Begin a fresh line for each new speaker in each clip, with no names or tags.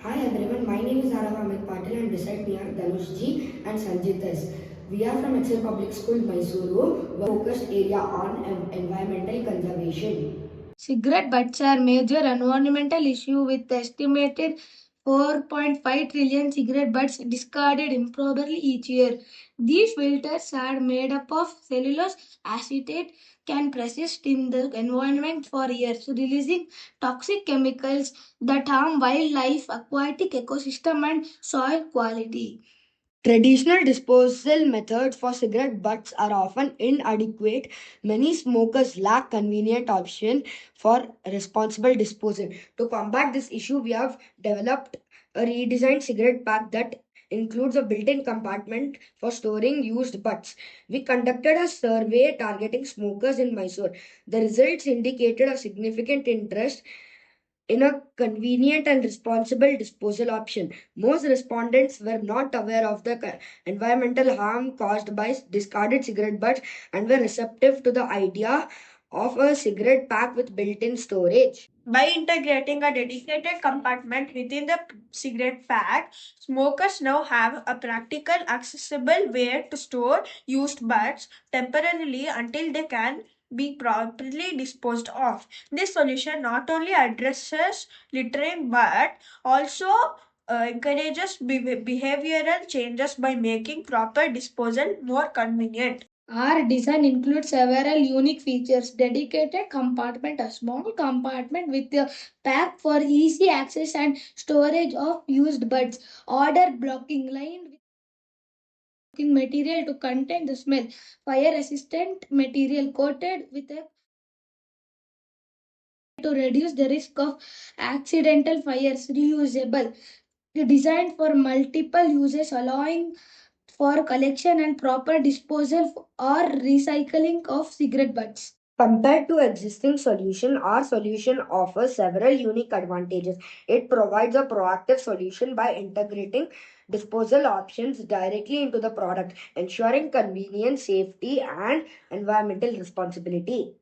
Hi everyone, my name is Arav Ahmed Patil and beside me are Dhanush Ji and Sanjit S. We are from Excel Public School, Mysuru, focused area on environmental conservation.
Cigarette butts are major environmental issue with estimated 4.5 trillion cigarette butts discarded improperly each year. These filters are made up of cellulose acetate can persist in the environment for years, releasing toxic chemicals that harm wildlife, aquatic ecosystem and soil quality. Traditional disposal methods for cigarette butts are often inadequate. Many smokers lack convenient option for responsible disposal. To combat this issue, we have developed a redesigned cigarette pack that includes a built-in compartment for storing used butts. We conducted a survey targeting smokers in Mysore. The results indicated a significant interest in a convenient and responsible disposal option. Most respondents were not aware of the environmental harm caused by discarded cigarette butts and were receptive to the idea of a cigarette pack with built-in storage. By integrating a dedicated compartment within the cigarette pack, smokers now have a practical, accessible way to store used butts temporarily until they can be properly disposed of. This solution not only addresses littering but also encourages behavioral changes by making proper disposal more convenient. Our design includes several unique features. Dedicated compartment, a small compartment with a pack for easy access and storage of used buds. Order blocking line with material to contain the smell. Fire resistant material coated with a to reduce the risk of accidental fires. Reusable, designed for multiple uses, allowing for collection and proper disposal or recycling of cigarette butts. Compared to existing solution, our solution offers several unique advantages. It provides a proactive solution by integrating disposal options directly into the product, ensuring convenience, safety, and environmental responsibility.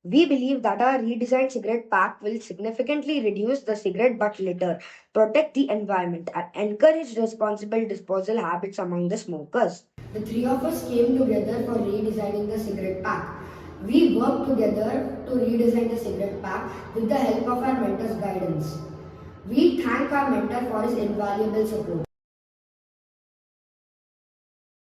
We believe that our redesigned cigarette pack will significantly reduce the cigarette butt litter, protect the environment, and encourage responsible disposal habits among the smokers.
The three of us came together for redesigning the cigarette pack. We worked together to redesign the cigarette pack with the help of our mentor's guidance. We thank our mentor for his invaluable support.